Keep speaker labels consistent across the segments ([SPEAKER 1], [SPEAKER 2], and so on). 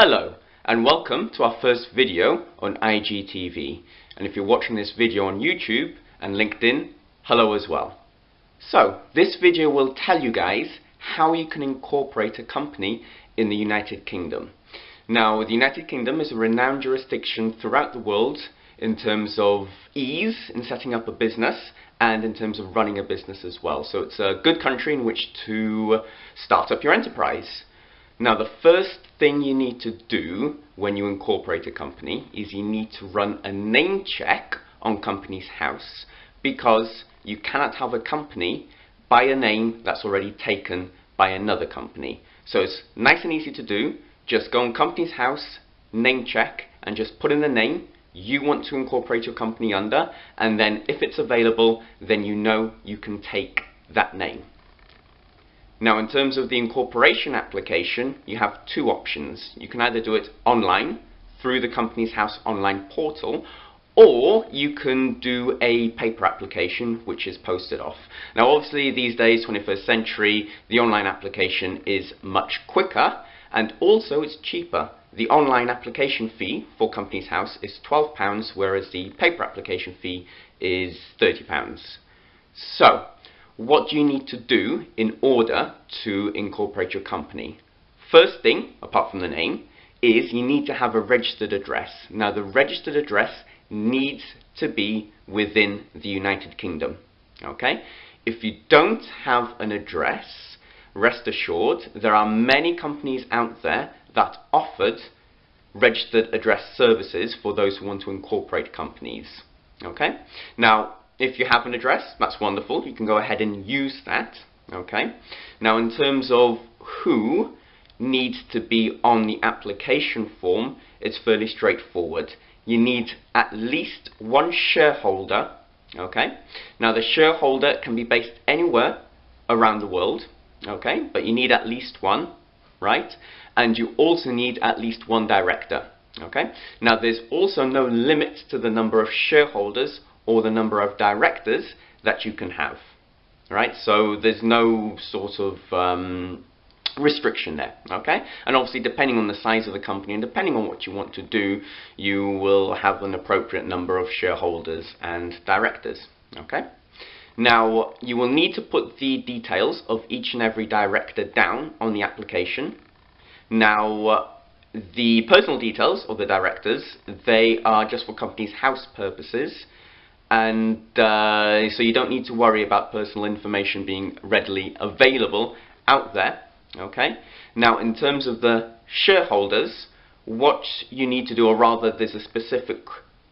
[SPEAKER 1] Hello and welcome to our first video on IGTV, and if you're watching this video on YouTube and LinkedIn, hello as well. So this video will tell you guys how you can incorporate a company in the United Kingdom. Now the United Kingdom is a renowned jurisdiction throughout the world in terms of ease in setting up a business and in terms of running a business as well. So it's a good country in which to start up your enterprise. Now the first thing you need to do when you incorporate a company is you need to run a name check on Companies House, because you cannot have a company by a name that's already taken by another company. So it's nice and easy to do. Just go on Companies House, name check, and just put in the name you want to incorporate your company under, and then if it's available, then you know you can take that name. Now in terms of the incorporation application, you have two options. You can either do it online through the Companies House online portal, or you can do a paper application which is posted off. Now obviously these days, 21st century, the online application is much quicker and also it's cheaper. The online application fee for Companies House is £12, whereas the paper application fee is £30. So what do you need to do in order to incorporate your company? First thing, apart from the name, is you need to have a registered address. Now the registered address needs to be within the United Kingdom. Okay? If you don't have an address, rest assured there are many companies out there that offered registered address services for those who want to incorporate companies. Okay? Now if you have an address, that's wonderful. You can go ahead and use that. Okay. Now in terms of who needs to be on the application form, it's fairly straightforward. You need at least one shareholder. Okay. Now the shareholder can be based anywhere around the world. Okay. But you need at least one, right? And you also need at least one director. Okay. Now there's also no limit to the number of shareholders or the number of directors that you can have, right? So there's no sort of restriction there, okay? And obviously depending on the size of the company and depending on what you want to do, you will have an appropriate number of shareholders and directors, okay? Now you will need to put the details of each and every director down on the application. Now the personal details of the directors, they are just for Companies House purposes, and so you don't need to worry about personal information being readily available out there. Okay. Now in terms of the shareholders, what you need to do, or rather there's a specific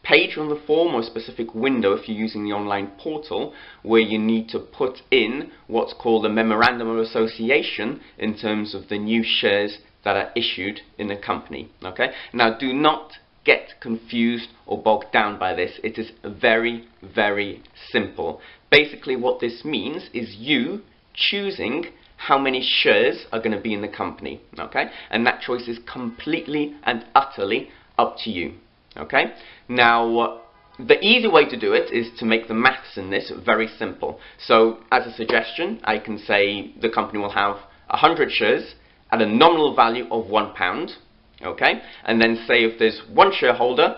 [SPEAKER 1] page on the form or a specific window if you're using the online portal where you need to put in what's called a memorandum of association in terms of the new shares that are issued in the company. Okay. Now do not get confused or bogged down by this. It is very, very simple. Basically what this means is you choosing how many shares are going to be in the company, okay? And that choice is completely and utterly up to you, okay? Now the easy way to do it is to make the maths in this very simple. So as a suggestion, I can say the company will have 100 shares at a nominal value of £1. Okay, and then say if there's one shareholder,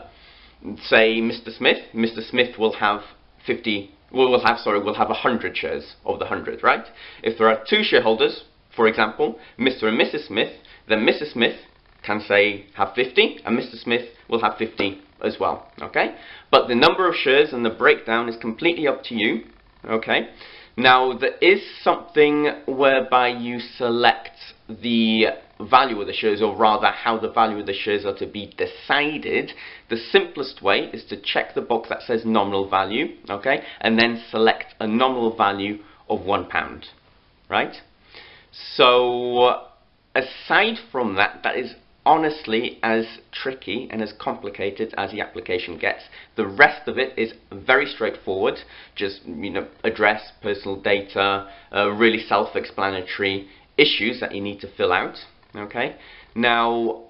[SPEAKER 1] say Mr. Smith will have 100 shares of the 100, right? If there are two shareholders, for example, Mr. and Mrs. Smith, then Mrs. Smith can say have 50 and Mr. Smith will have 50 as well, okay? But the number of shares and the breakdown is completely up to you, okay? Now there is something whereby you select the value of the shares, or rather how the value of the shares are to be decided. The simplest way is to check the box that says nominal value, okay, and then select a nominal value of £1, right? So aside from that, that is honestly as tricky and as complicated as the application gets. The rest of it is very straightforward. Just, you know, address, personal data, really self-explanatory issues that you need to fill out. Okay. Now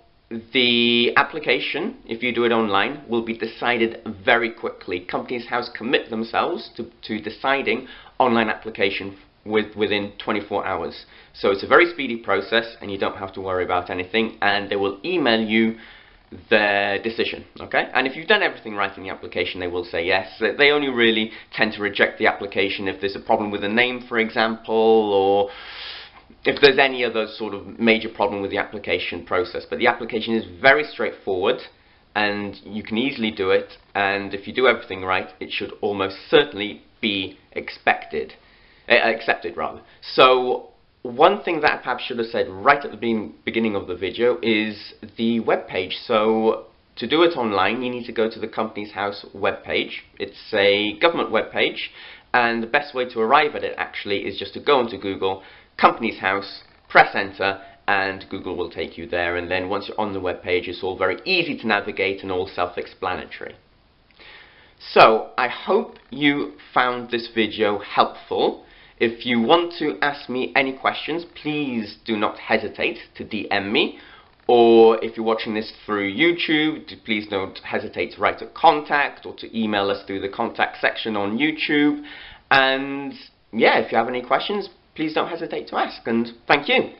[SPEAKER 1] the application, if you do it online, will be decided very quickly. Companies House commit themselves to deciding online application within 24 hours. So it's a very speedy process, and you don't have to worry about anything, and they will email you their decision, okay? And if you've done everything right in the application, they will say yes. They only really tend to reject the application if there's a problem with a name, for example, or if there's any other sort of major problem with the application process. But the application is very straightforward, and you can easily do it, and if you do everything right, it should almost certainly be accepted rather. So one thing that I perhaps should have said right at the beginning of the video is the web page. So to do it online, you need to go to the Companies House web page. It's a government web page, and the best way to arrive at it actually is just to go into Google, Companies House, press enter, and Google will take you there. And then once you're on the web page, it's all very easy to navigate and all self-explanatory. So I hope you found this video helpful. If you want to ask me any questions, please do not hesitate to DM me. Or if you're watching this through YouTube, please don't hesitate to write a contact or to email us through the contact section on YouTube. And yeah, if you have any questions, please don't hesitate to ask. And thank you.